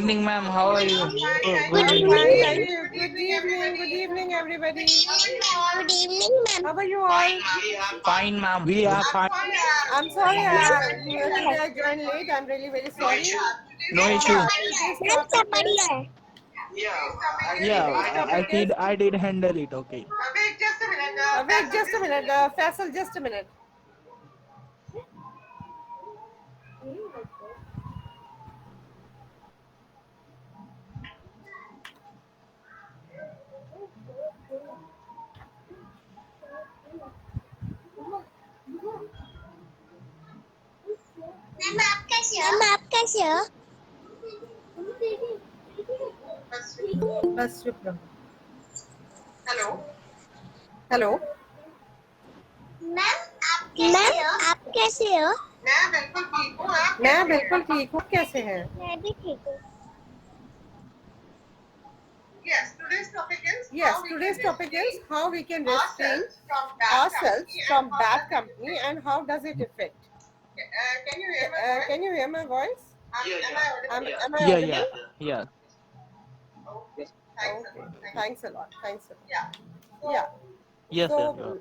evening, ma'am. How are you? Oh, good I'm evening. fine, thank you. Good evening, everybody. Good evening, ma'am. How are you all? Fine, ma'am. We are fine. I'm sorry, today I joined late. I'm really very sorry. No issue. Yeah, today's Ma'am, topic somebody is है. Yeah, today's topic is. I did handle it. Okay. Wait, just a minute, Faisal, just a minute. Ma'am आप कैसे हो? बस चुप रहो. Hello. Ma'am आप कैसे हो? मैं बिल्कुल ठीक हूँ. कैसे हैं? मैं भी ठीक हूँ. Yes, today's topic is how we can restrain ourselves from bad company and how does it affect. Can you hear my voice? Am I Yeah, audible? yeah. Okay. Thanks a lot. Yeah. Yes, So yes, you are.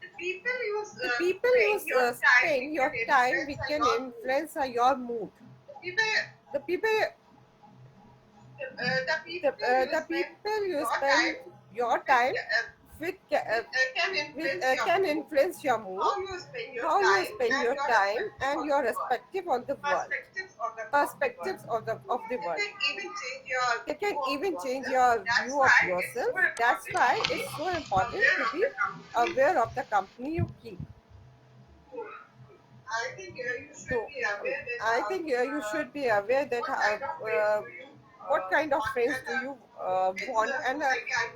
the people you spend your time we can influence your mood. The people the people you spend your time with, can influence your mood, how you spend your time, and your perspective on the world. Perspectives of the world. They can even change your view of yourself. That's why it's so important to be aware of the company you keep. So, I think you should be aware that what kind of friends do you want, and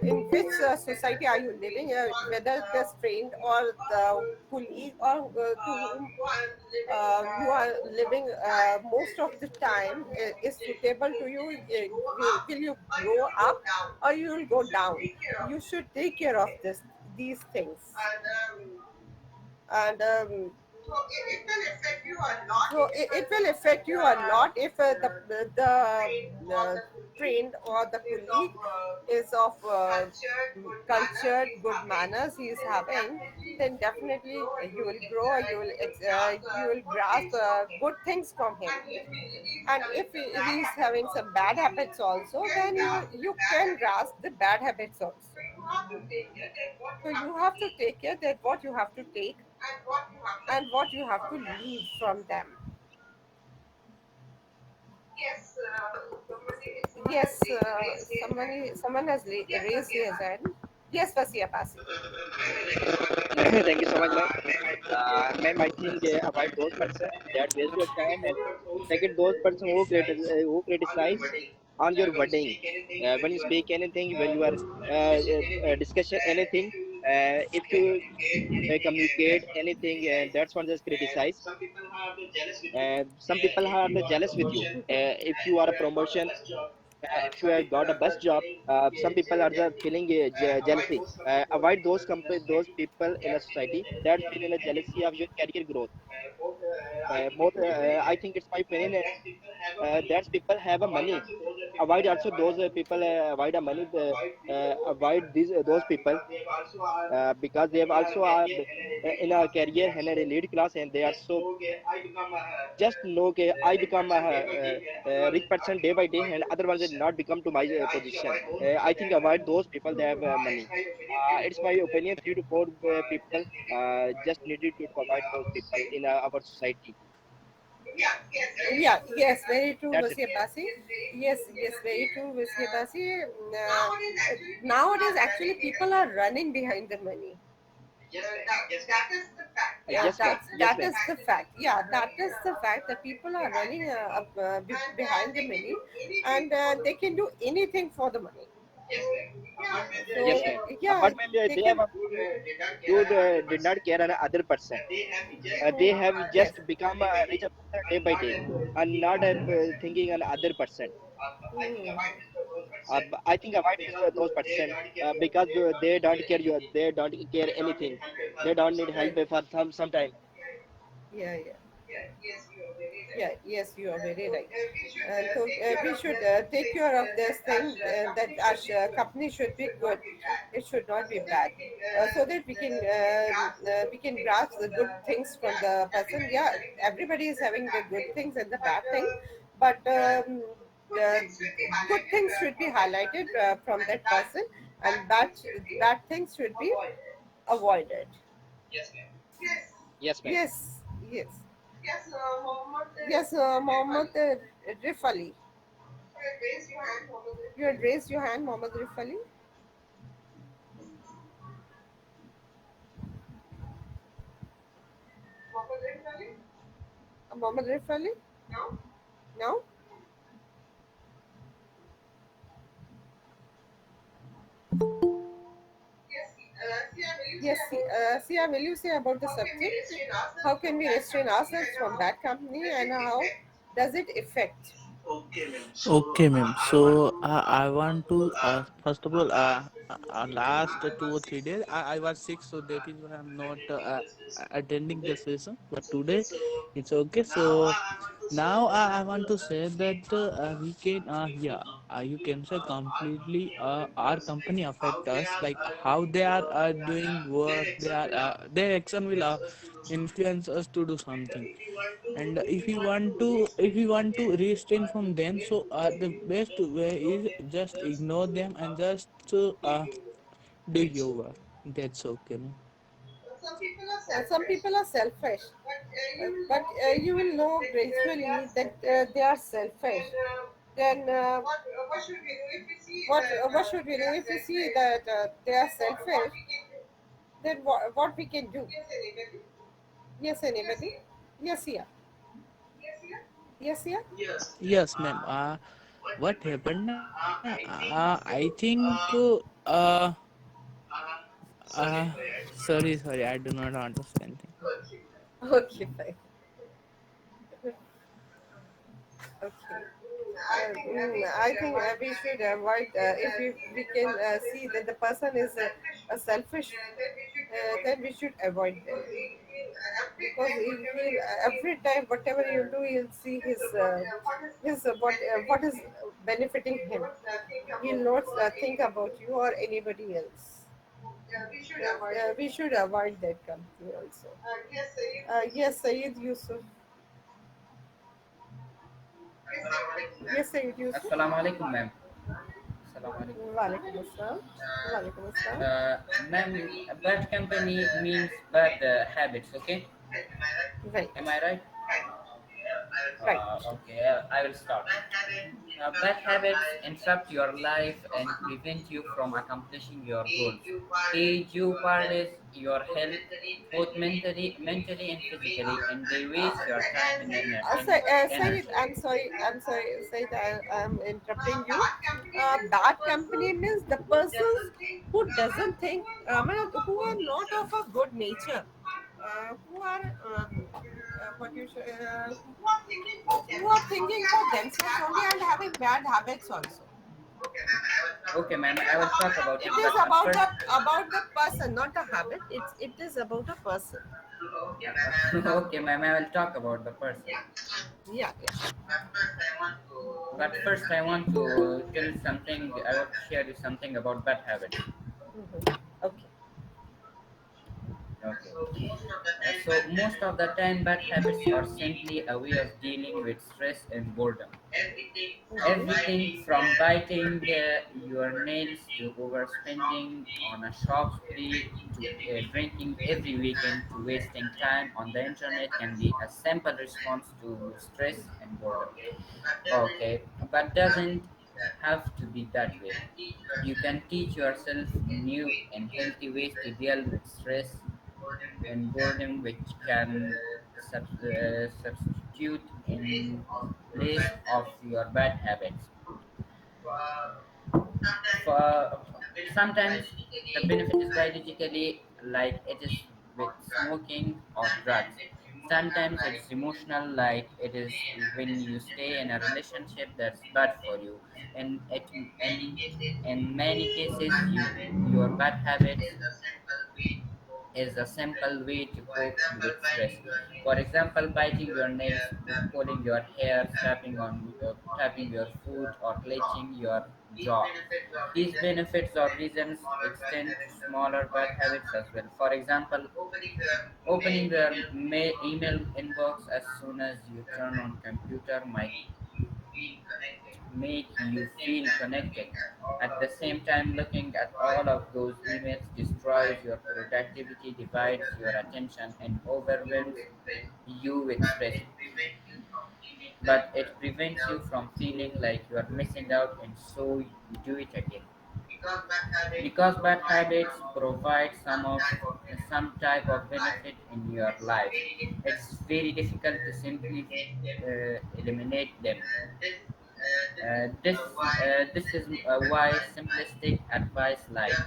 in which society are you living, whether the friend or the colleague or to whom you are living most of the time is suitable to you. Will you grow up or you will go down? You should take care of these things. And so it will affect you a lot if the friend or the colleague is of cultured, good manners he is having. Then definitely you will grow. You will grasp good things from him. And if he is having some bad habits also, then you can grasp the bad habits also. So you have to take care that what you have to take and what you have to leave from them. Yes, someone has raised his hand. Yes, Vasia Pasi. Thank you so much, ma'am. Ma'am, I think about those person that waste your time, and second, those person who criticize on your wording. When you speak anything, when you are discussing anything, if you communicate anything, that's one just criticize. Some people are jealous with you. If you are a promotion, if you have got a best job, some people are just feeling jealousy. Avoid those people in a society that feel in a jealousy of your career growth. I think it's my opinion. That people have a money. Avoid also those people. Avoid a money. Avoid those people because they have also in a career and a lead class, and they are so just know okay, I become a rich person day by day, and other ones did not become to my position. I think avoid those people that have money. It's my opinion. 3 to 4 people just needed to avoid those people in our society. Yeah, yes, very true, That's it. Vasia Pasi. Yes, very true, Vasia Pasi. Nowadays, actually, people are running behind the money. Yeah, Yes, ma'am. Yes, that ma'am. is the fact. Yeah, that is the fact that people are running behind the money, and they can do anything for the money. Yes, So ma'am. yeah, But ma'am, they they have can. a you did not care an other person. They have Yes. just become a richer person day by day, and not thinking an other person. I think avoid those person because they don't care you. They don't care anything. They don't need help for some time. Yeah, yeah. Yeah, yes, you are very right. And so we should take care of this thing that our company should be good. It should not be bad, so that we can grasp the good things from the person. Yeah, everybody is having the good things and the bad things, but the good things should be highlighted from that person, and bad things should be avoided. Yes, ma'am. Yes, yes. Yes, Mohammed Rif Ali. You had raised your hand, Mohammed Rif Ali. Mohammed Rif Ali? No? Yes, Sia, will you say about the subject? How can we restrain ourselves from bad company and how does it affect? Okay, ma'am. So I want to first of all, last 2 or 3 days I was sick, so that is why I'm not attending the session. But today it's okay. So now I want to say that we can yeah, you can say completely our company affect us, like how they are doing work. Their action will influence us to do something. And if you want to restrain from them, so the best way is just ignore them and just do your work. That's okay, man. Some people are selfish, but you will know gradually that they are selfish. Then what should we do if we see that they are selfish? Then what we can do? Yes, anybody? Yes, yeah. Yes, yeah. Yes, ma'am. What happened na? I think sorry, I do not understand. Okay, fine. Okay. I think we should avoid if we can see that the person is a selfish, then we should avoid them because he'll every time whatever you do, you'll see his what is benefiting him. He'll not think about you or anybody else. We should avoid that company also. Yes, Sayed Yusuf. Yes, Sayed Yusuf. Assalamu alaikum, ma'am. Assalamu alaikum. Walaikum assalam. Walaikum assalam. Ma'am, bad company means bad habits, okay? Right, Am I right? right. Okay, I will start. Bad habits interrupt your life and prevent you from accomplishing your goals. They jeopardize your health, both mentally and physically, and they waste your time and Sayed, energy. I'm sorry, Sayed, I'm interrupting you. Bad company means the persons who doesn't think, who are not of a good nature, who are what you should, who are thinking for themselves only and having bad habits also. Okay, ma'am, I will talk about It it, is but first, about the person, not a habit. It is about a person. okay, ma'am, I will talk about the person. Yeah, yeah. But first, I want to tell you something. I want to share you something about bad habits. Mhm. Okay. Okay. So most of the time, bad habits are simply a way of dealing with stress and boredom. Everything from biting your nails to overspending on a shop spree to drinking every weekend to wasting time on the internet can be a simple response to stress and boredom. Okay, but doesn't have to be that way. You can teach yourself new and healthy ways to deal with stress and boredom, which can substitute in place of your bad habits. For sometimes the benefit is biologically, like it is with smoking or drugs. Sometimes it's emotional, like it is when you stay in a relationship that's bad for you. And in many cases, your bad habits is a simple way to cope with stress. For example, biting your nails, pulling your hair, tapping your foot, or clenching your jaw. These benefits or reasons extend to smaller bad habits as well. For example, opening your email inbox as soon as you turn on computer might make you feel connected. At the same time, looking at all of those emails destroys your productivity, divides your attention, and overwhelms you with stress. But it prevents you from feeling like you are missing out, and so you do it again. Because bad habits provide some type of benefit in your life, it's very difficult to simply eliminate them. This is why simplistic advice like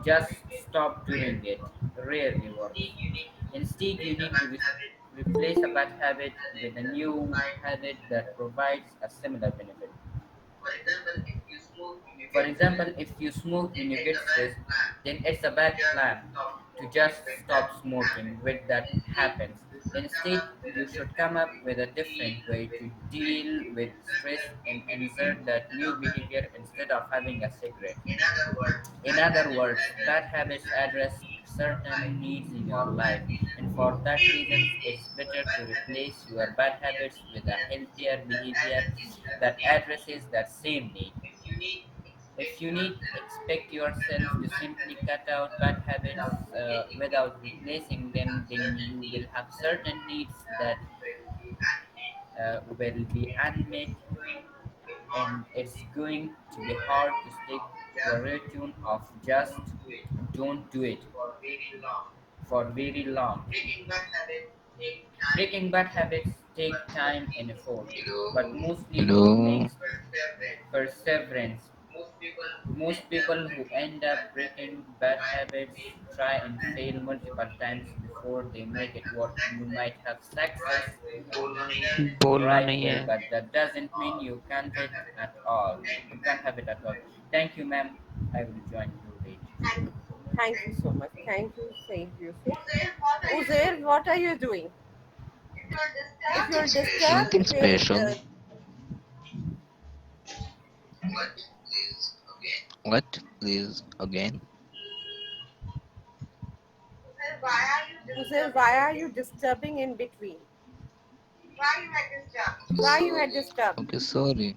just stop doing it rarely works. Instead, you need to replace a bad habit with a new habit that provides a similar benefit. For example, if you smoke when you get stressed, then it's a bad plan to just stop smoking when that happens. Instead, you should come up with a different way to deal with stress and insert that new behavior instead of having a cigarette. In other words, bad habits address certain needs in your life, and for that reason, it's better to replace your bad habits with a healthier behavior that addresses that same need. If you need, expect yourself to simply cut out bad habits without replacing them, then you will have certain needs that will be unmet, and it's going to be hard to stick to a routine of just don't do it for very long. Breaking bad habits take time and effort, but mostly it Hello. makes perseverance. Most people who end up breaking bad habits try and fail multiple times before they make it work. You might have success बोलना right नहीं away, है. but that doesn't mean you can't it at all. You can't have it at all. Thank you, ma'am. I will join you later. Thank you so much. Thank you, Saint Yusuf. Uzair, what are you doing? If you're disturbed, Nothing then special. What? Please again. Uzair, why are you disturbing in between? Why you had disturbed? Okay, sorry.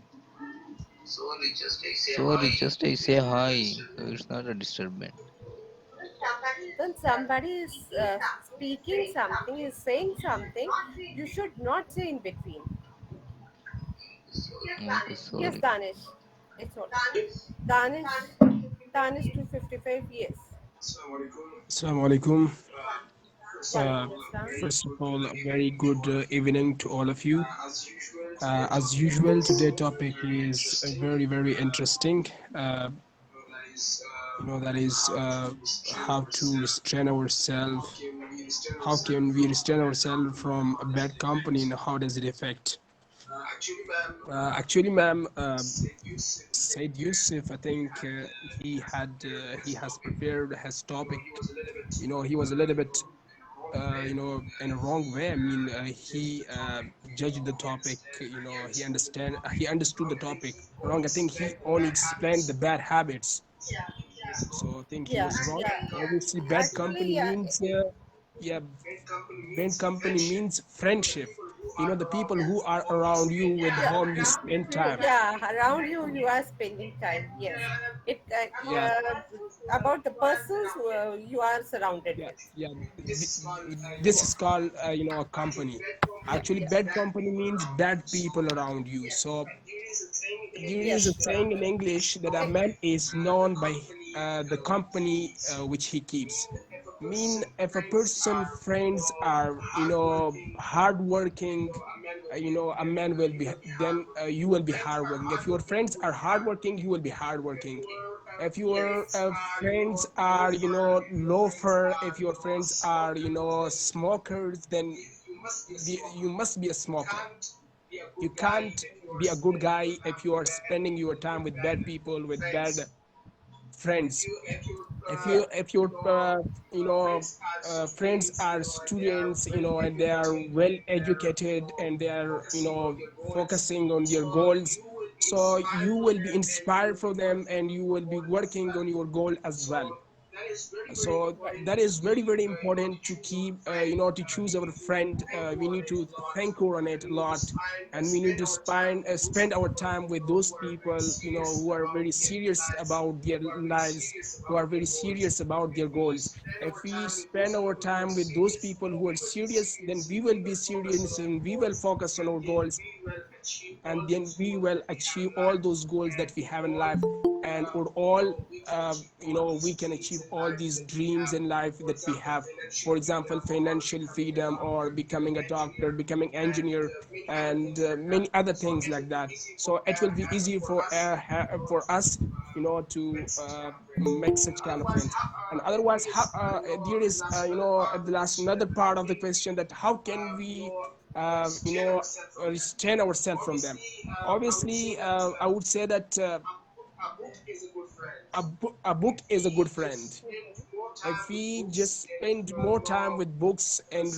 Sorry, just I say hi. So it's not a disturbance. When somebody is speaking something, is saying something, you should not say in between. Okay, Yes, sorry. Danish. It's all. Danish. Danish 255 years. Assalamu alaikum. Uh, Walaikum Assalam. First of all, a very good evening to all of you. As usual, today's topic is very, very interesting. That is how to restrain ourselves. How can we restrain ourselves from a bad company, and how does it affect? Actually, ma'am, Said Yusuf, I think he has prepared his topic. He was a little bit in a wrong way. I mean, he judged the topic. He understood the topic wrong. I think he only explained the bad habits. So I think he Yeah, was wrong. yeah. Obviously, bad company Actually, yeah, means yeah, bad company means friendship. The people who are around you with yeah, whom you spend time. yeah. Around you, you are spending time. Yes, it Yeah, about the persons who you are surrounded yeah, with. yeah. This is called a company. Actually, Yeah. bad company means bad people around you. So there is a Yes. saying in English that a man is known by the company which he keeps. Mean if a person friends are hardworking, a man will be then you will be hardworking. If your friends are hardworking, you will be hardworking. If your friends are loafer, if your friends are smokers, then you must be a smoker. You can't be a good guy if you are spending your time with bad people, with bad friends. Yeah. If your you know friends are students, and they are well educated, and they are focusing on their goals, so you will be inspired from them, and you will be working on your goal as well. So that is very very important to keep, to choose our friend. We need to think on it a lot, and we need to spend our time with those people, who are very serious about their lives, who are very serious about their goals. If we spend our time with those people who are serious, then we will be serious and we will focus on our goals, and then we will achieve all those goals that we have in life. And or all we can achieve all these dreams in life that we have. For example, financial freedom, or becoming a doctor, becoming engineer, and many other things like that. So it will be easy for us, to make such kind of friends. And otherwise, how there is at the last another part of the question, that how can we restrain ourselves from them. Obviously, I would say that a book is a good friend. If we just spend more time with books, and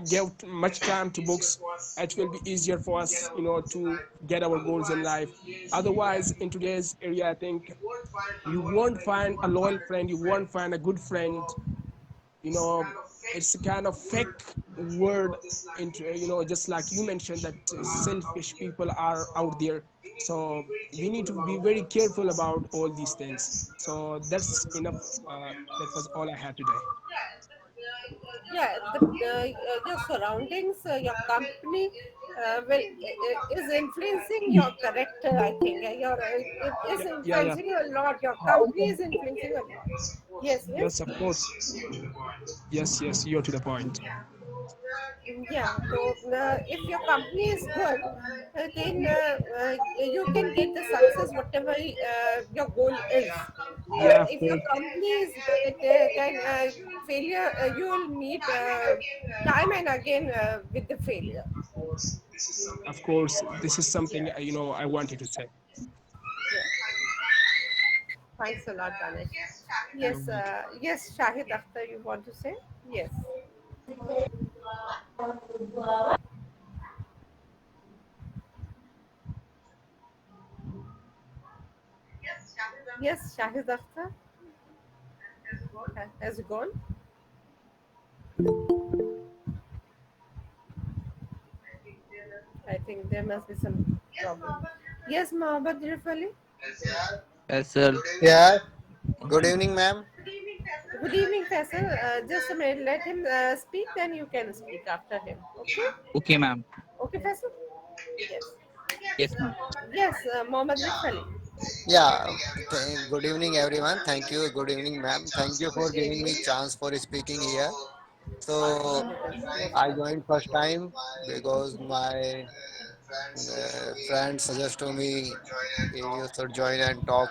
give much time to books, it will be easier for us, to get our goals in life. Otherwise, in today's area, I think you won't find a loyal friend, you won't find a good friend. you know it's a kind of fake word. Into just like you mentioned, that selfish people are out there. So we need to be very careful about all these things. So that's enough. That was all I had today. Yeah, your surroundings, your company is influencing your character. I think it is Yeah, yeah, yeah. influencing a lot. Your company is influencing a lot. Yes, Yes, yes. of course. Yes, yes, you're to the point. Yeah, so if your company is good, then you can get the success whatever your goal is. Yeah, of If your course. company is bad, then failure you will meet time and again with the failure. Of course, this is something Yeah, I wanted to say. yeah. Thanks a lot, Ganesh. You're Yes, welcome. yes, Shahid Akhtar, you want to say? Yes, yes, Shahid Akhtar has gone. I think there must be some problem. Yes, Mohammed Rifali. Yes, sir. Yeah, good evening, ma'am. Good evening, Faisal. Just a minute, let him speak, then you can speak after him. Okay? Okay, ma'am. Okay, Faisal? Yes. Yes, ma'am. Yes, Mohammed Rifali. Yeah, good evening, everyone. Thank you. Good evening, ma'am. Thank you for Good giving me evening. chance for speaking here. So It is most I welcome. joined first time because my friend suggested to me you should join and talk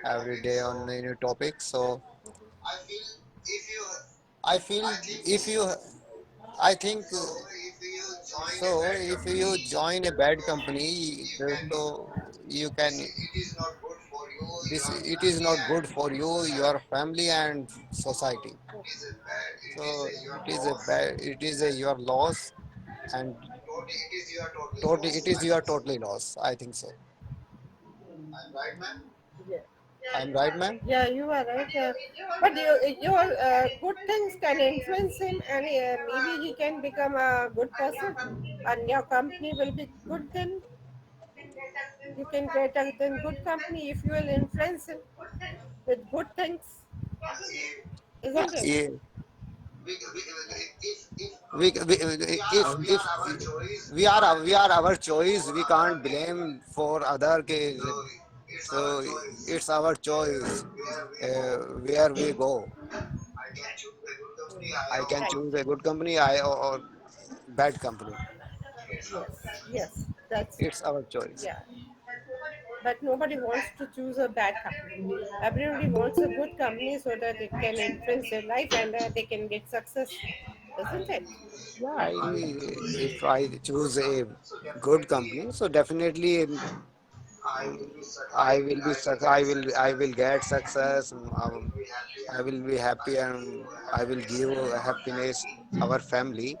every day on new topics. So I feel if you, I think so. If you join a bad company, so you can. This it is not good for you, your family, and society. So it is a bad. It is a your loss, and totally it is your totally loss. I think so. Yeah. I'm right, ma'am. Yeah, you are right. But your good things can influence him, and maybe he can become a good person, and your company will be good. Then you can get a then good company if you will influence him with good things, Yeah, isn't it? yeah. If we are our choice, we can't blame for other case. So it's our choice where we go. I can Right. choose a good company, I or bad company. Yes. Yes. That's It's our choice. yeah. But nobody wants to choose a bad company. Everybody wants a good company so that it can influence their life and they can get success, isn't it? Yeah, if I choose a good company, so definitely I will get success. I will be happy and I will give happiness our family.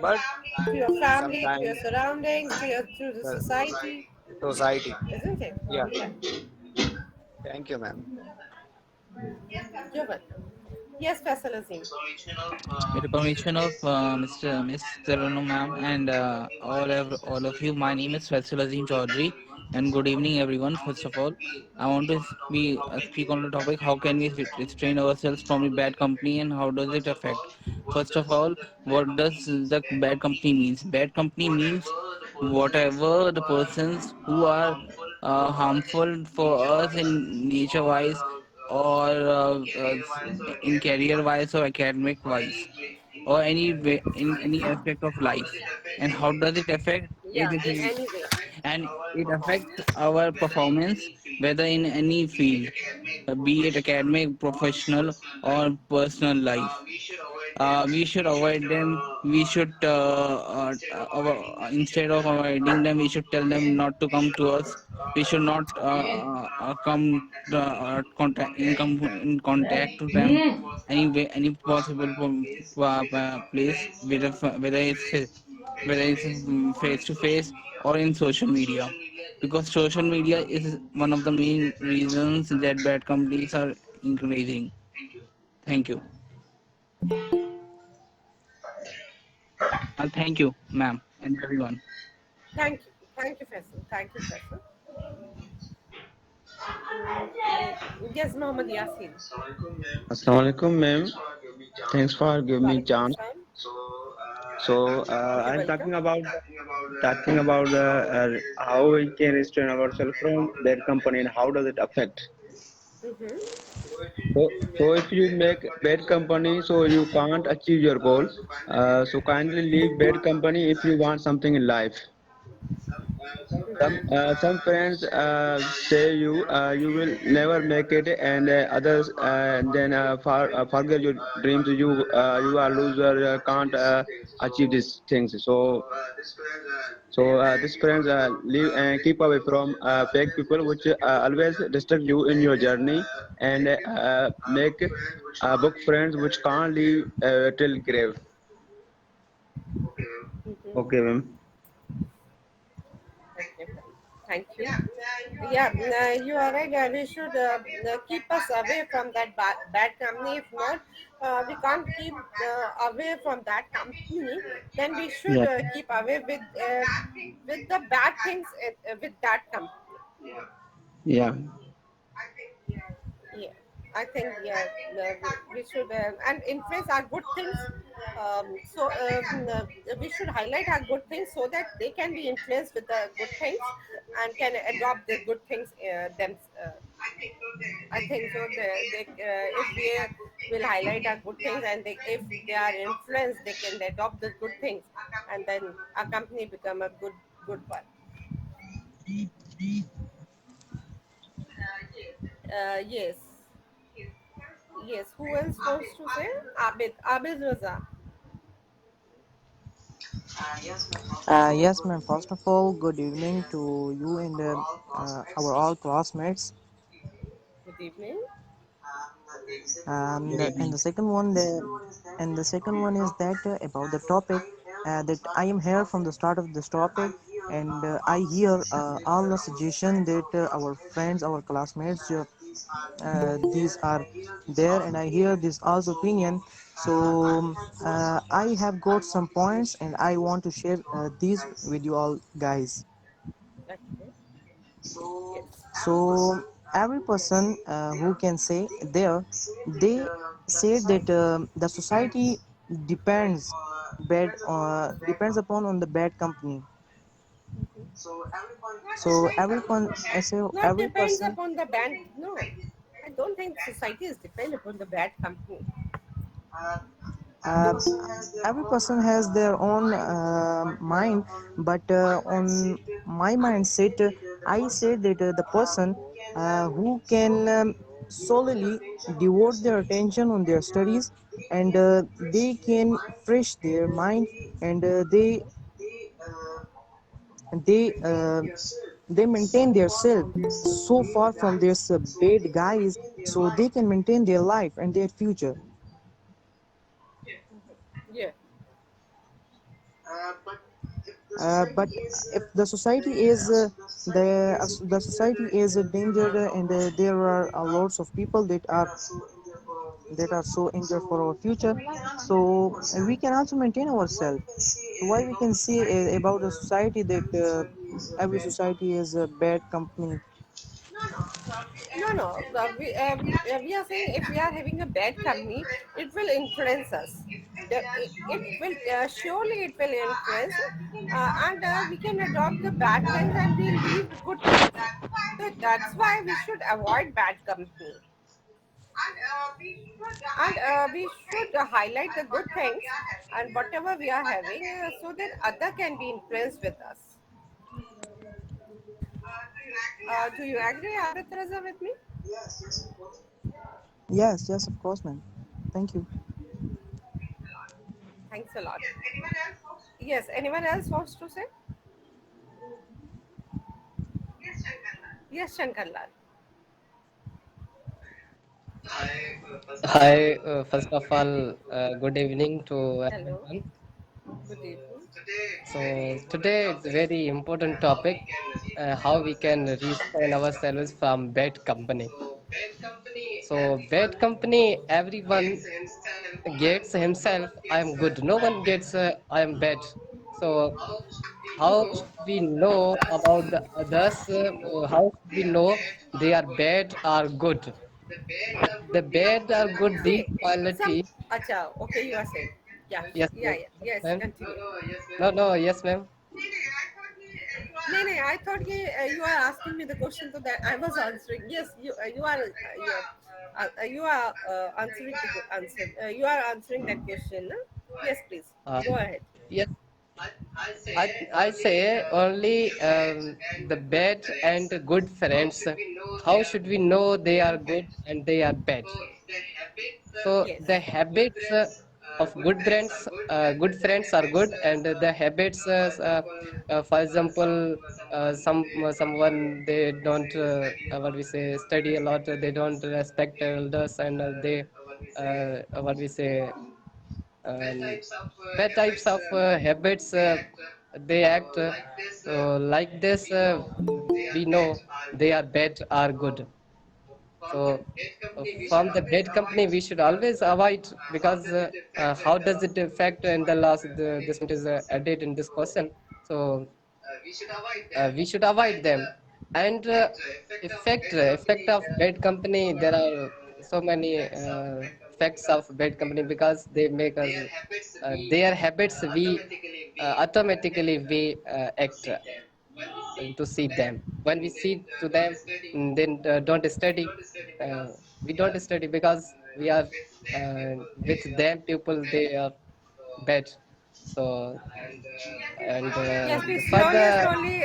But To your family, to your sometimes surroundings, to the the society, society. isn't it? Yeah. Yeah. Thank you, ma'am. You're welcome. Yes, Faisal Azim. With the permission of Mr. Ranu ma'am and all of you, my name is Faisal Azim Chaudhary, and good evening, everyone. First of all, I want to speak on the topic: how can we restrain ourselves from the bad company, and how does it affect? First of all, what does the bad company means? Bad company means whatever the persons who are harmful for us in nature wise, or in career wise or academic wise, or any way in any aspect of life. And how does it affect Yeah, in everything? any way. And it affects our performance, whether in any field, be it academic, professional, or personal life. We should avoid them. We should, instead of avoiding them, we should tell them not to come to us. We should not come in contact to them any way, any possible place, whether it's face to face or in social media, because social media is one of the main reasons that bad companies are increasing. Thank you. Thank you, ma'am, and everyone. Thank you. Thank you, Faisal. Thank you, Faisal. Yes, Mohammed Yasin. Assalamualaikum, ma'am. Thanks for giving me Walaikum chance. Assalam. So You're I'm welcome. talking about how we can restrain ourselves from bad company and how does it affect. Mm-hmm. So if you make bad company, so you can't achieve your goal. So kindly leave bad company if you want something in life. Some friends say you will never make it, and others then forget your dreams. You are loser, can't achieve these things. So these friends leave and keep away from fake people, which always distract you in your journey, and make book friends which can't leave till grave. Mm-hmm. Okay, ma'am. Okay, fine. Thank you. Yeah, you are right. We should keep us away from that bad company. If not, we can't keep away from that company. Then we should Yeah, keep away with the bad things with that company. yeah, Yeah, I think we should and influence our good things. We should highlight our good things so that they can be influenced with the good things and can adopt the good things I think so. If we will highlight our good things, and if they are influenced, they can adopt the good things, and then our company become a good one. Yes, yes. Who else wants to say? Abid Raza. Yes, ma'am. First of all, good evening to you and our all classmates. Good evening. good And evening. the second one is that about the topic that I am here from the start of this topic, and I hear all the suggestion that our friends, our classmates, these are there, and I hear this all's opinion. So I have got some points, and I want to share these with you all guys. Okay. Yes. So every person who can say there, they say that the society depends depends upon on the bad company. So Not every depends person. upon the band. No, I don't think society is depend upon the bad company. uh, every person has their own mind, but on my mindset, I say that the person who can solely devote their attention on their studies, and they can fresh their mind, and they they maintain their self so far from their bad guys, so they can maintain their life and their future. Yeah. But if the society is the society is a danger, and there are lots of people that are so injured for our future, so we can also maintain ourselves. So why we can say about the society that every society is a bad company? No, no. We are saying if we are having a bad company, it will influence us. It will surely it will influence, and we can adopt the bad things and we leave the good things. So that's why we should avoid bad company, and we should highlight the good things and whatever we are having, so that other can be influenced with us. Do you agree, Abid Raza, with me? Yes, yes, of course, man. Thank you. Thanks a lot. Yes, anyone else wants to say? Yes, Shankarlal. Hi, first of all, good evening to Hello. everyone. Good evening. So today it's a very important topic, how we can restrain ourselves from bad company. So bad company, everyone gets himself, I am good. No one gets, I am bad. So how Mhm. should we know about the others? How should we know they are bad or good? The bad or good, these See, some. quality. Acha, okay, you are saying. Yeah, Yes, yeah, yes, yeah. yes, Yes, ma'am. continue. No, no, yes, ma'am. No, no, I thought you are asking me the question so that I was answering. Yes, you are you are answering the answer. You are answering that question. No? Yes, please Uh, go ahead. yes, I say only the bad and good friends. How should we know they are good and they are bad? So Yes. the habits of good friends are good, and the habits, for example, someone they don't what we say study a lot, they don't respect elders, and they what we say bad types of habits they act. So like this, we know they are bad or good. So from the bad company, we should always avoid, because how does it affect in the last? This point is added in this question. So we should avoid them. And effect of bad company. There are so many effects of bad company, because they make us their habits. We automatically we act to see them. When we see to them, then don't study. We don't study because we are with them people. They are bad. So and Yes, we slowly, further, slowly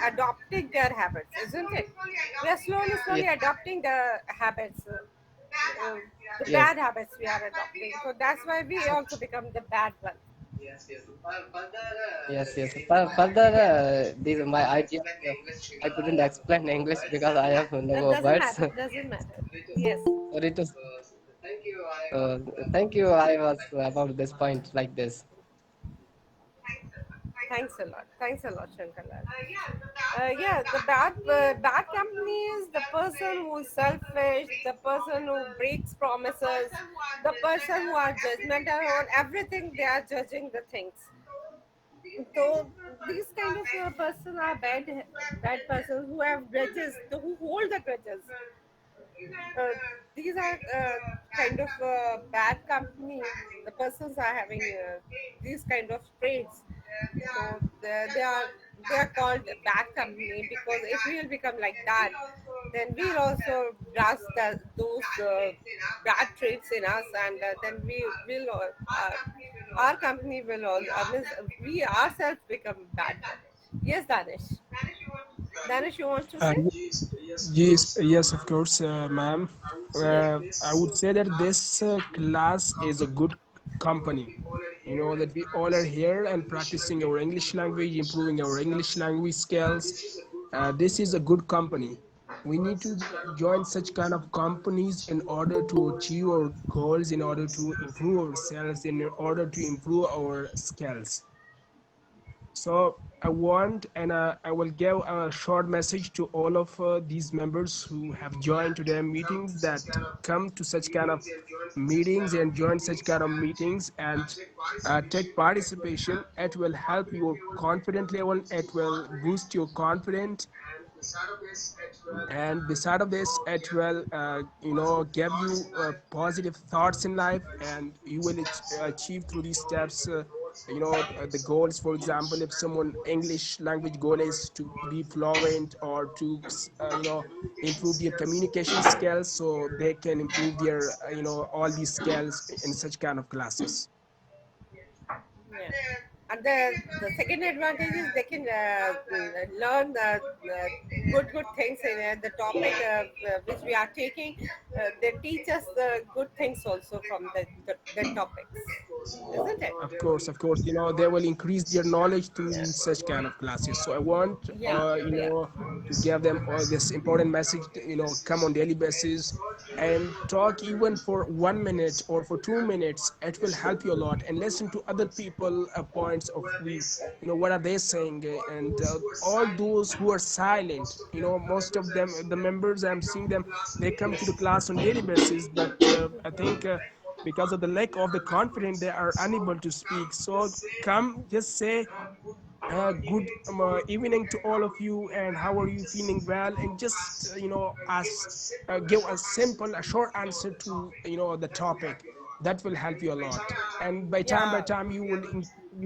adopting their habits, isn't it? We are slowly, slowly yes, adopting the habits, the yes, bad habits we are adopting. So that's why we also become the bad one. yes, yes. Further, Yeah, these are my ideas. I couldn't explain English because I have that no doesn't words. matter. Doesn't matter. Yes. Sorry to. Thank you. I was about this point like this. Thanks a lot. Thanks a lot, Shankarlal. Yeah, the bad company is the person who is selfish, the person who breaks promises, the person who are judgmental on everything. They are judging the things. So these kind of person are bad persons who have grudges, who hold the grudges. uh, these are kind of bad company. The persons are having these kind of traits. So they are called bad company, because if we will become like that, then we'll also grasp those bad traits in us, and then we will our company will all means we ourselves become bad one. Yes, Danish. Danish, you want to say? Yes, of course, ma'am. Yes. I would say that this class is a good company. You know that we all are here and practicing our English language, improving our English language skills, this is a good company. We need to join such kind of companies in order to achieve our goals, in order to improve ourselves, in order to improve our skills. So I want, and I will give a short message to all of these members who have joined to their meetings, that come to such kind of meetings and join such kind of meetings and take participation. It will help your confidence level. It will boost your confidence, and beside of this it will give you positive thoughts in life, and you will achieve through these steps the goals. For example, if someone English language goal is to be fluent, or to improve their communication skills, so they can improve their all these skills in such kind of classes. Yeah. And the second advantage is they can learn good things in the topic which we are taking. They teach us the good things also from the topics, isn't it? Of course, they will increase their knowledge through Yeah. these such kind of classes. So I want, Yeah. Yeah. to give them this important message. Come on daily basis and talk, even for 1 minute or for 2 minutes. It will help you a lot, and listen to other people points of view. What are they saying? And all those who are silent, most of them, the members, I'm seeing them, they come to the class on daily basis, but I think because of the lack of the confidence, they are unable to speak. So come, just say good evening to all of you, and how are you feeling? Well, and just ask, give a simple, a short answer to the topic. That will help you a lot, and by Yeah. time you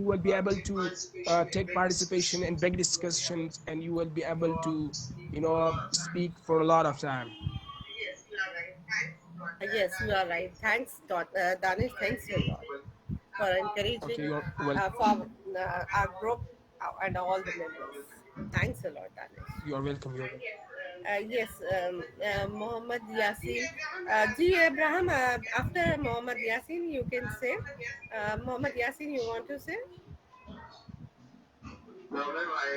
will be able to take participation in big discussions, and you will be able to speak for a lot of time. Yes, you are right. Thanks, Danish. Thanks a lot for Okay, encouraging you're well. for our group and all the members. Thanks a lot, Danish. You're welcome. You're welcome. Yes, Mohammed Yasin. G. Abraham, after Mohammed Yasin, you can say. Mohammed Yasin, you want to say?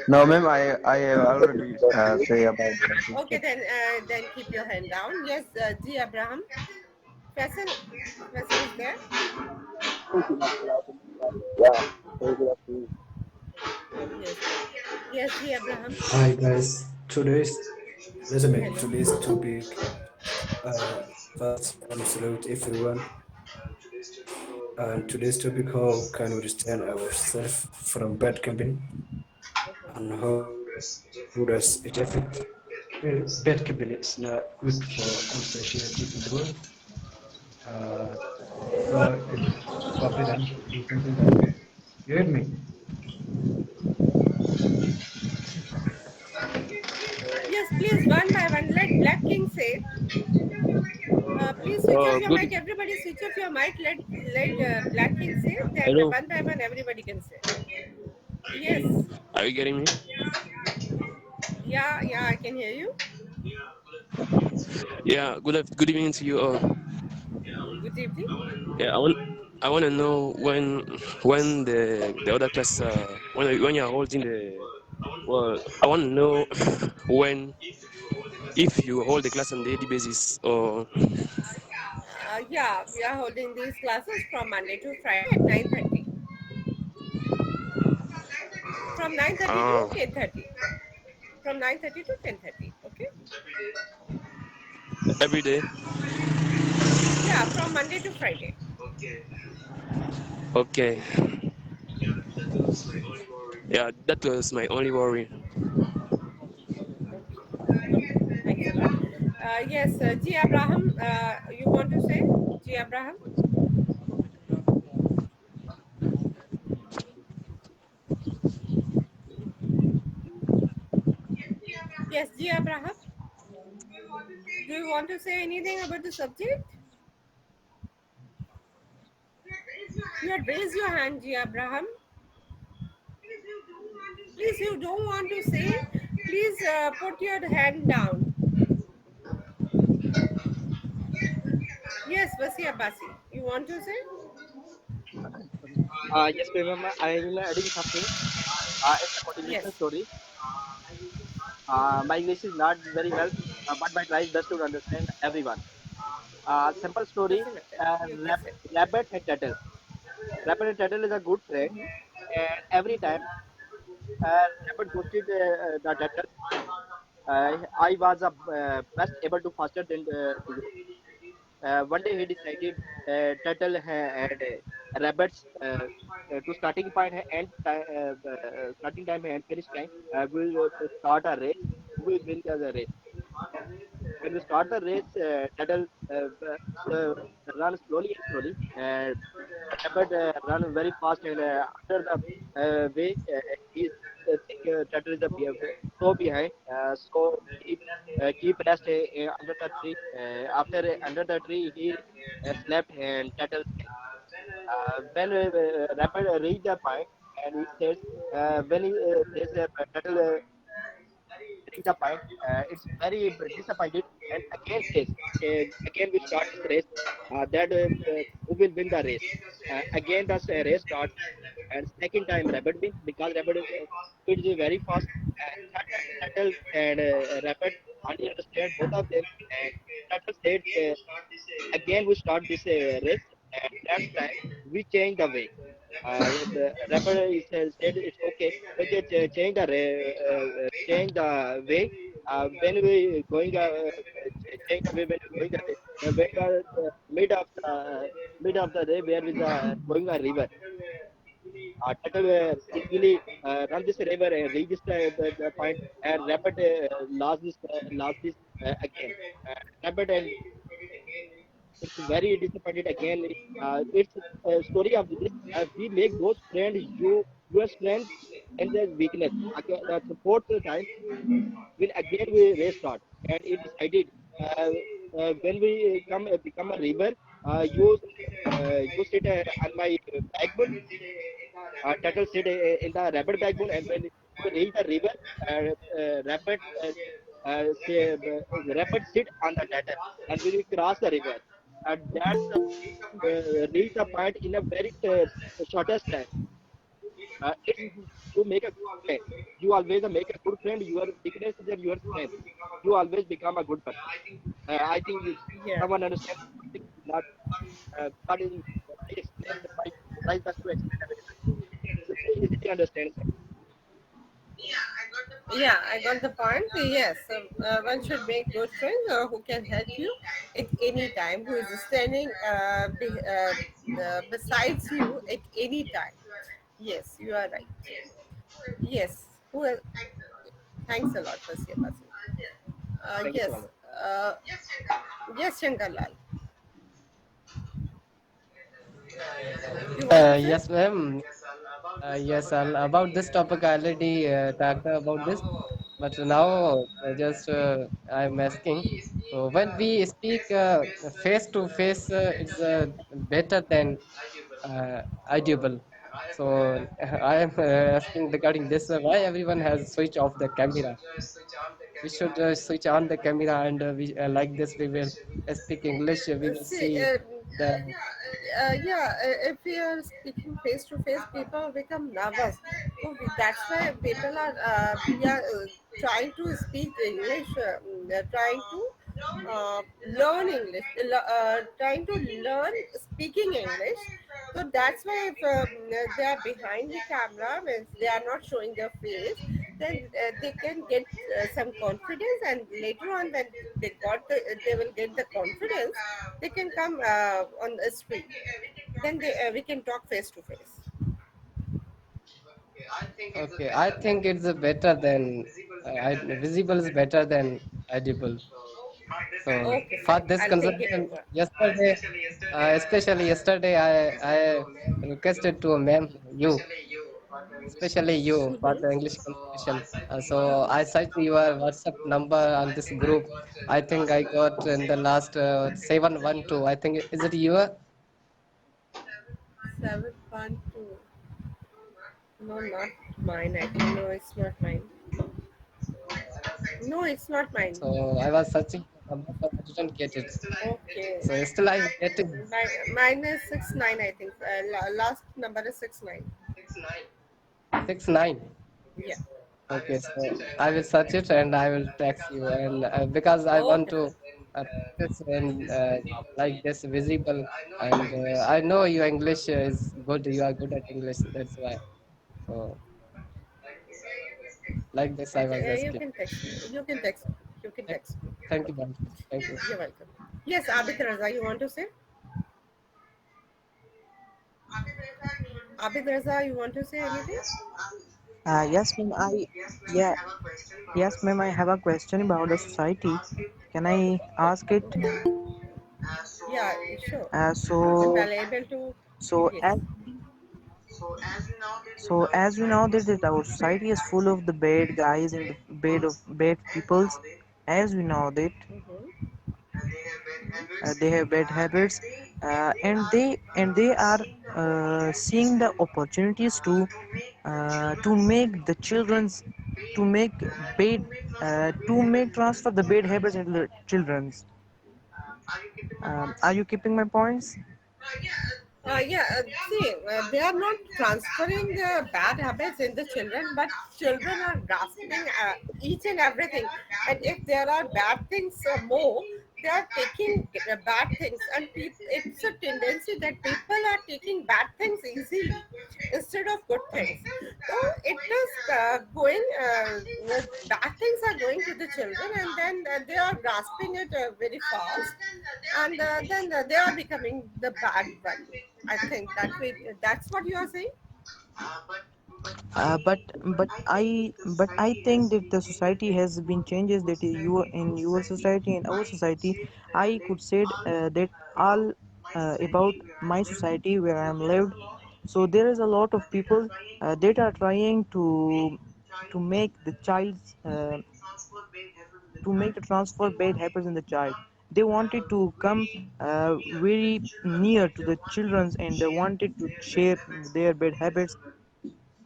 No, ma'am, I have already say about Okay, that. then keep your hand down. Yes, G. Abraham. Faisal, Faisal is there? Yes. Yes, G. Abraham. Hi guys, listen me, Hello. today's topic, first and salute everyone, and today's topic, how can we restrain ourselves from bad company, and how does it affect? Well, bad company is not good for our society in the world, uh, so it's forbidden to do something like that. You heard me? Yes, please, one by one. Let Black King say. Please switch off your Good. mic. Everybody switch off your mic. Let Black King say. Then Hello. one by one, everybody can say. Yes. Are you getting me? Yeah, yeah, I can hear you. Yeah. Good evening to you all. Good evening. Yeah. I want to know when the other class when you're holding the well, I want to know when if you hold the class on daily basis or Yeah, we are holding these classes from Monday to Friday at 9:30. From 9:30 to uh, 10:30. From 9:30 to 10:30. Okay. every day. Yeah, from Monday to Friday. Okay. Yeah, that was my only worry. Okay. Okay. Thanks a lot. Yes, G. Abraham, you want to say? G. Abraham? Yes, G. Abraham. Do you want to say anything about the subject? You had raised your hand, G. Abraham. Please, you don't want to say. Please put your hand down. Yes, Vasi Abbasi. You want to say? Yes, ma'am, I will adding something. It's a continuation Yes. story. My English is not very well, but my try is best to understand everyone. Simple story. Doesn't matter. Uh, You can rab- say. Rabbit and turtle. Rabbit and turtle is a good friend, and every time rabbit ghosted the turtle, I was best able to faster than you. One day he decided turtle had rabbits to starting point and starting time and finish time. Will start a race. Who will win the race? When we start the race, turtle uh, run slowly and slowly. Rabbit run very fast and under the way he think turtle is so behind. So he keep rest under the tree. After under the tree, he slept and turtle slept. When rabbit reached the point, and he says, when he says turtle reach the point, it's very disappointed and again says, again we start this race, that who will win the race. Again the race starts and second time rabbit wins because rabbit speed is very fast. Third time turtle and rabbit understand both of them and turtle said, again we start this race and next time we change the way. The rapper is, said it's okay. We can change the change the way. When we going change the way when we going when we are mid of the day where is going a river. Turtle easily run this river and reach this the point and rapid lost this again. Rabbit and it's very disappointed again. It's a story of this. We make those friends your strength and their weakness. Again, that's the fourth time when again we restart and it decided uh, when we come become a river. You sit on my backbone. Turtle sit in the rabbit backbone, and when you reach the river, rabbit sit on the turtle, and when you cross the river, that's reach the point in a very shortest time. It's you make a good friend. You always make a good friend. Your weakness is your strength. You always become a good person. I think Yeah. someone understands. Not God is I explain my try best to explain everything. It's very easy to understand. Yeah, I got the point. Yes, one should make good friends who can help you at any time, who is standing besides you at any time. Yes, you are right. Yes, who else? Thanks a lot, Fasir Basu. Thank you so Yes, much. uh, yes, Shankar Lal. You want to say? Yes, ma'am. Yes, about this topic, I already talked about this, but now just I'm asking when we speak face to face, it's better than audible. So I am asking regarding this why everyone has switch off the camera. We should switch on the camera and we like this we will speak English. We will See, see the yeah, if we are speaking face to face, people become nervous. So that's why people are, yeah, trying to speak English, they're trying to learn English, trying to learn speaking English. So that's why if they are behind the camera, means they are not showing their face, then they can get some confidence, and later on when they will get the confidence, they can come on the street, then we can talk face to face. okay. I think it's better than visible is better than audible. So Okay, for fine, this I'll think it consumption, over. yesterday, especially yesterday, I requested to a ma'am you, especially you for the English conversation. So I searched your WhatsApp number on this group. I think I got in the last 712. I think is it your? 712. No, not mine. I think no, it's not mine. No, it's not mine. So I was searching the number, but I didn't get it. Okay. So still I'm getting Mine is 69, I think. Last number is 69. 69. Yeah. Okay, so I will search it and I will text you. And because I want Okay. to practice and like this visible. And I know your English is good. You are good at English. That's why. So like this, I was Okay, you asking. can text me. You can text me. You can Thank, text me. thank you, ma'am. Thank you. You're welcome. Yes, Abid Raza, you want to say? Abid Raza, you want to say anything? Yes, ma'am. Yeah, yes, ma'am. I have a question about the society. Can I ask it? Yeah, sure. Uh, If so, I'm able to, so yes. as as we know that our society is full of the bad guys and the bad peoples. As we know that Mm-hmm. they have bad habits, and they are seeing the opportunities to make the children's to make bad to make transfer the bad habits into the children's. Are you keeping my points? Yeah, see, they are not transferring the bad habits in the children, but children are grasping each and everything. And if there are bad things more, they are taking bad things, and it's a tendency that people are taking bad things easily instead of good things. So it is going, bad things are going to the children, and then they are grasping it very fast, and then they are becoming the bad one. I think that way. That's what you are saying. Uh, but but I think that the society has been changes that you in your society and our society. I could say that all about my society where I am lived. So there is a lot of people that are trying to make the child's to make the transfer bad habits in the child. They wanted to come very near to the children and they wanted to share their bad habits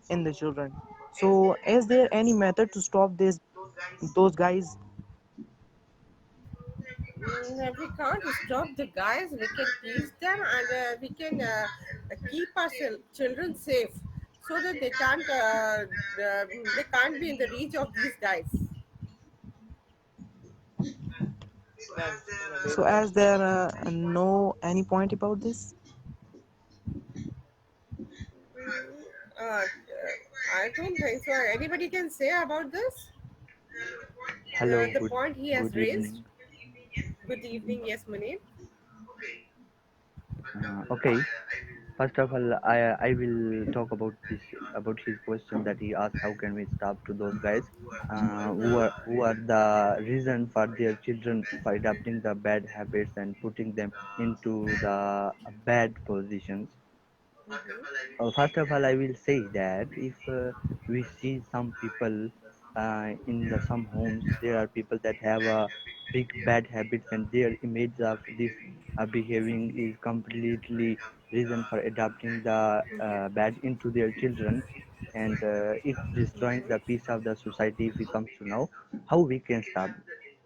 in the children. So, is there any method to stop this those guys? We can't stop the guys. We can teach them, and we can keep our children safe so that they can't be in the reach of these guys. So, as there no any point about this? I don't think so. Anybody can say about this? Hello, The point he has good raised. evening. Good evening, yes, Munir. Okay, first of all, I will talk about his question that he asked. How can we stop to those guys who are the reason for their children for adopting the bad habits and putting them into the bad positions? First of all, I will say that if we see some people in some homes, there are people that have big bad habits, and their image of this behaving is completely reason for adopting the bad into their children, and it's destroying the peace of the society. If we come to know how we can stop,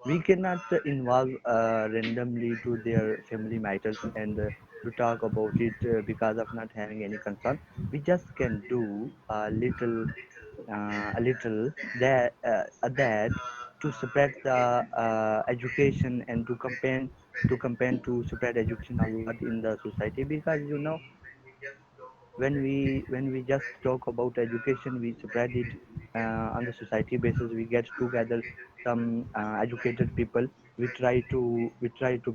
we cannot involve randomly to their family matters and to talk about it because of not having any concern. We just can do a little that to spread the education and to spread education a lot in the society, because when we just talk about education, we spread it on the society basis. We get together some educated people. We try to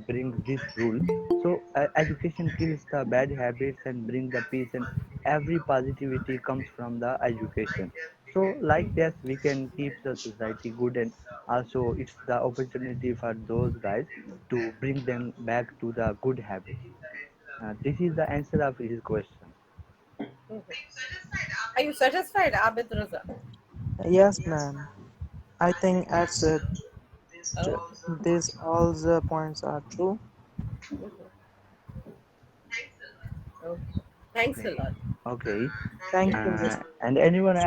bring this rule. So education kills the bad habits and bring the peace, and every positivity comes from the education. So like this we can keep the society good, and also it's the opportunity for those guys to bring them back to the good habits. This is the answer of his question. Are you satisfied, Abid Raza? Yes, ma'am. I think Okay. these all the points are true. Okay. Thanks a Okay. lot. Okay. Thank you, And Mr.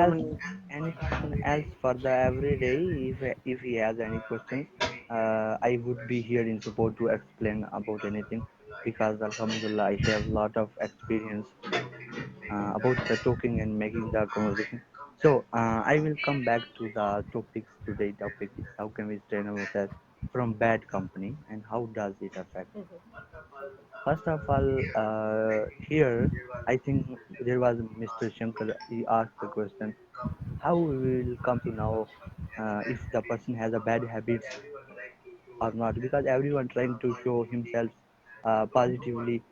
Munir. anyone else for the everyday, if he has any questions, I would be here in support to explain about anything, because Alhamdulillah I have a lot of experience about the talking and making the conversation. So I will come back to the topics today. Topic is how can we train ourselves from bad company and how does it affect. First of all, here I think there was Mr. Shankar. He asked the question, how we will come to know if the person has a bad habits or not? Because everyone trying to show himself positively.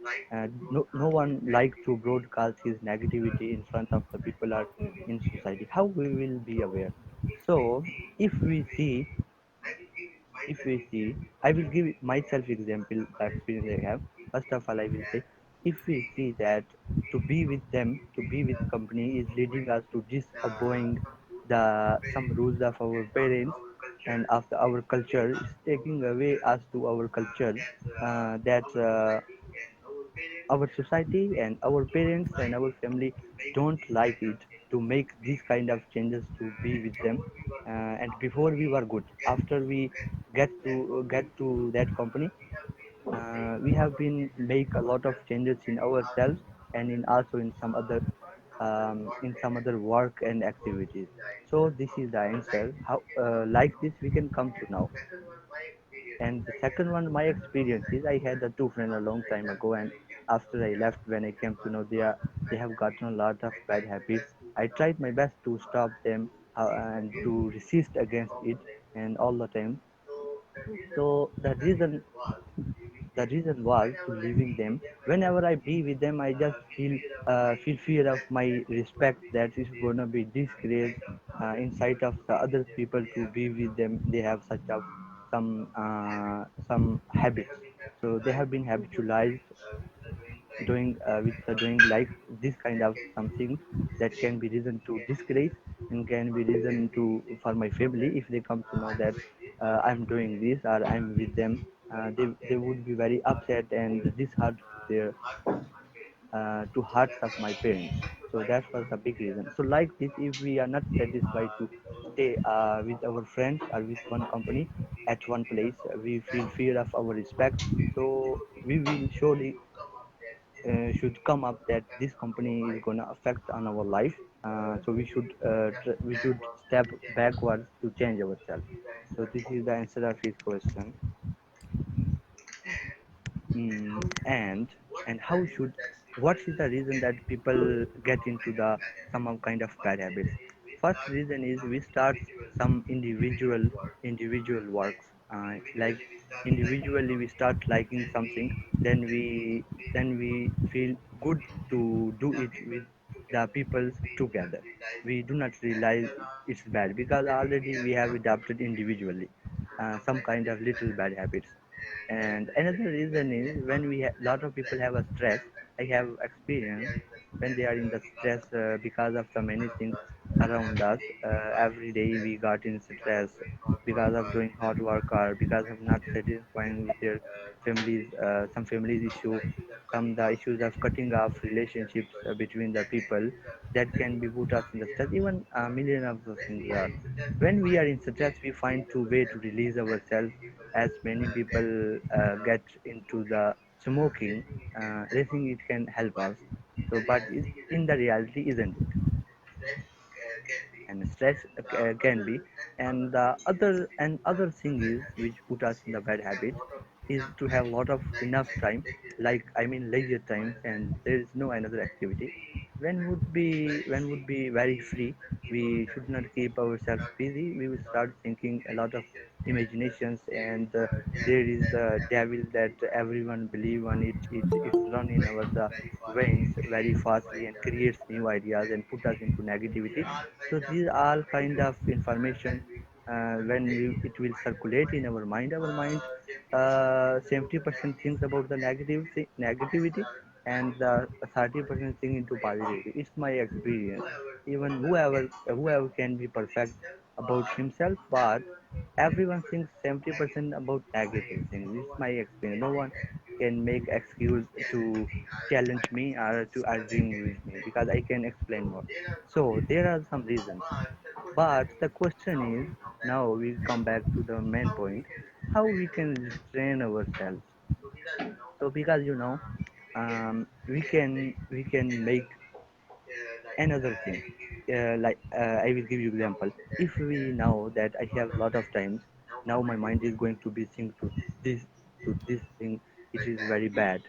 No one like to broadcast his negativity in front of the people or in society. How we will be aware? So if we see if we see, I will give myself example, the experience I have. First of all, I will say, if we see that to be with them, to be with company is leading us to disobeying the some rules of our parents and of our culture, is taking away us to our culture, that our society and our parents and our family don't like it to make these kind of changes to be with them. And before we were good, after we get to that company, we have been make a lot of changes in ourselves and in also in some other work and activities. So this is the answer. How like this we can come to know. And the second one, my experience is I had two friends a long time ago, and after I left, when I came to know they have gotten a lot of bad habits. I tried my best to stop them and to resist against it, and all the time. So the reason was to leaving them. Whenever I be with them, I just feel fear of my respect that is gonna be disgraced in sight of the other people to be with them. They have such of some habits, so they have been habitualized doing like this kind of something that can be reason to disgrace and can be reason to for my family if they come to know that I'm doing this or I'm with them. They would be very upset and disheartened their to hearts of my parents. So that was the big reason. So like this, if we are not satisfied to stay with our friends or with one company at one place, we feel fear of our respect. So we will surely should come up that this company is going to affect on our life. So we should step backwards to change ourselves. So this is the answer of his question. And how should, what is the reason that people get into the some kind of bad habits? First reason is we start some individual works, like individually we start liking something, then we feel good to do it with the people together. We do not realize it's bad because already we have adopted individually some kind of little bad habits. And another reason is when lot of people have a stress. I have experience when they are in the stress because of the many things around us. Every day we got in stress because of doing hard work or because of not satisfying with their families, some families issue, some the issues of cutting off relationships between the people that can be put us in the stress. Even a million of those things are. When we are in stress, we find two way to release ourselves. As many people get into the smoking, they think it can help us. So, but in the reality, isn't it? And stress can be. And the other thing is which put us in the bad habit is to have a lot of enough time, like I mean leisure time, and there is no another activity. When would be very free, we should not keep ourselves busy. We will start thinking a lot of imaginations, and there is the devil that everyone believe on it. It's run in our the veins very fastly and creates new ideas and put us into negativity. So these are kind of information. When it will circulate in our mind 70% thinks about the negativity, and the 30% think into positivity. It's my experience. Even whoever can be perfect about himself, but everyone thinks 70% about negative things. This is my experience. No one can make excuse to challenge me or to arguing with me because I can explain more. So there are some reasons. But the question is, now we come back to the main point, how we can restrain ourselves. So because we can make another thing. I will give you example. If we know that I have a lot of times, now my mind is going to be think this this thing, it is very bad.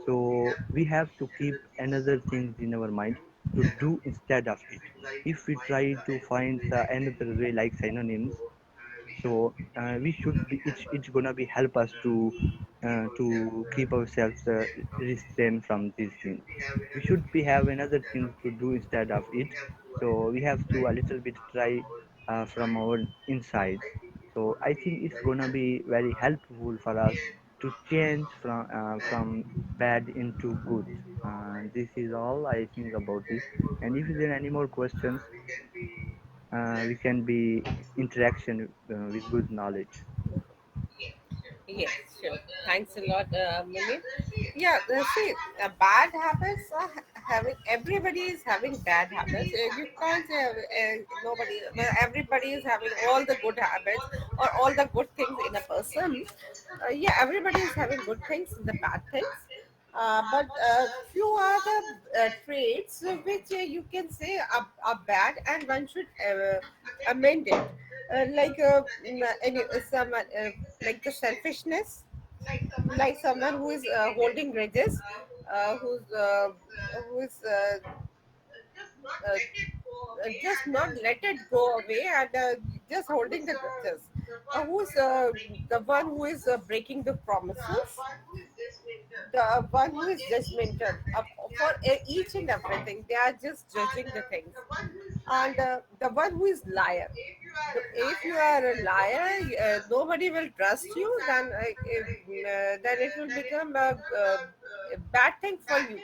So we have to keep another things in our mind to do instead of it. If we try to find another way like synonyms, so we should be it's gonna be help us to keep ourselves restrained from these things. We should be have another things to do instead of it. So we have to a little bit try from our insides. So I think it's gonna be very helpful for us to change from bad into good. This is all I think about this. And if there are any more questions, we can be interaction with good knowledge. Yes, sure. Thanks a lot, Munir. Yeah, see, bad habits are having, everybody is having bad habits. You can't say nobody, well, everybody is having all the good habits or all the good things in a person. Yeah, everybody is having good things and the bad things. But few are the traits which you can say are bad and one should amend it. Some like the selfishness, like someone who is holding grudges, who is just not let it go away and just holding the grudges. Who's the one who is breaking the promises, the one who is judgmental for each and everything. They are just judging the things, and the one who is liar. If you are a liar, nobody will trust you. Then it will become a bad thing for you.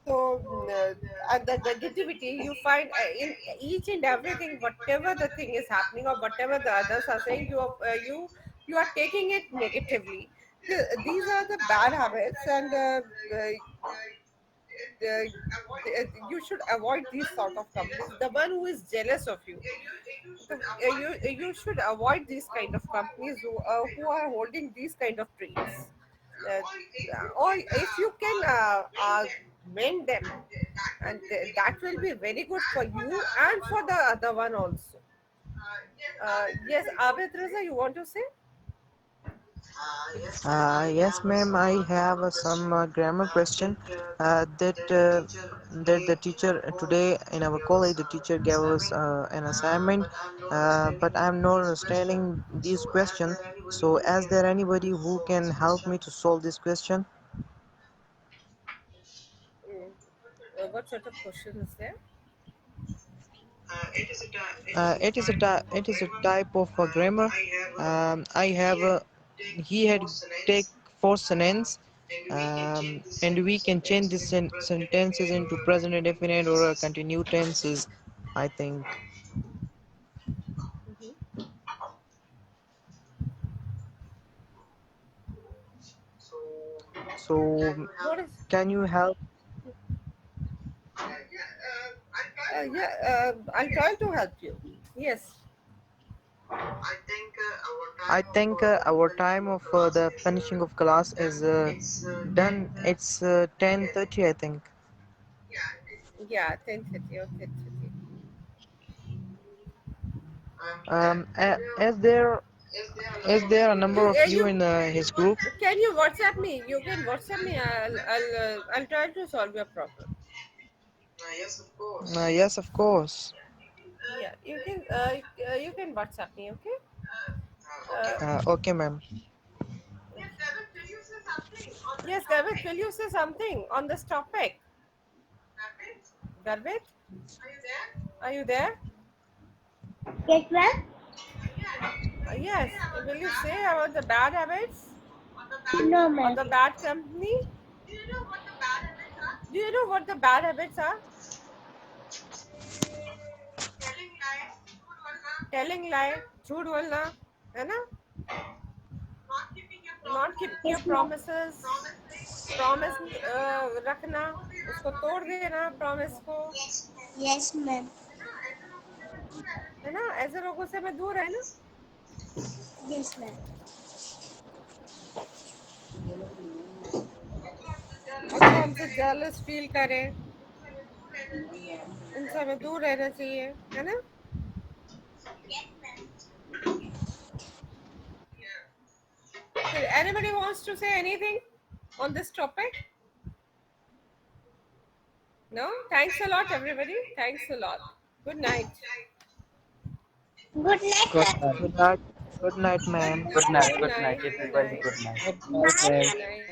So, and the negativity you find in each and everything, whatever the thing is happening or whatever the others are saying, you are taking it negatively. These are the bad habits, and you should avoid these sort of companies. The one who is jealous of you, you should avoid these kind of companies who are holding these kind of traits. Uh, or if you can mend them, and that will be very good for you and for the other one also. Yes, Abid Raza, you want to say? Yes, ma'am. I have some grammar question that the teacher today in our college, the teacher gave us an assignment, but I'm not understanding this question. So, is there anybody who can help me to solve this question? Mm. What sort of question is there? It is a type of grammar. I have he had take four sentences, and we can change these sentences into present indefinite or continued tenses. I think Hmm. so. What is? Can you help? Yeah, I'll try to help you. Yes. I think our time of the finishing of class is done. It's 10:30, I think. Yeah, 10:30 or 10:30. Is there a number of you You in his group? can you WhatsApp me? You can WhatsApp me. I'll try to solve your problem. Yes, of course. Yeah, you can WhatsApp me. Okay. Okay, ma'am. Yes, Garvit, will you say something on this topic? Garvit, are you there? Yes, ma'am. Yes. Will you say about the bad habits No, or ma'am. the bad company? Do you know what the bad habits are? Telling lie, झूठ बोलना, है ना? Not keeping your Yes, ma'am. promises, promise रखना, उसको तोड़ देना promise को, Yes, ma'am. है ना? ऐसे लोगों से हमें दूर है ना? Yes, ma'am. और जो हमसे jealous feel करे, इनसे हमें दूर रहना चाहिए, है ना? So anybody wants to say anything on this topic? No? Thanks a lot, everybody. Thanks a lot. Good night. Good night, Good ma'am. night. Good night. Good night, ma'am. Good night, Good good night, night. Good everybody. night. Good night. Good night, ma'am. Good night.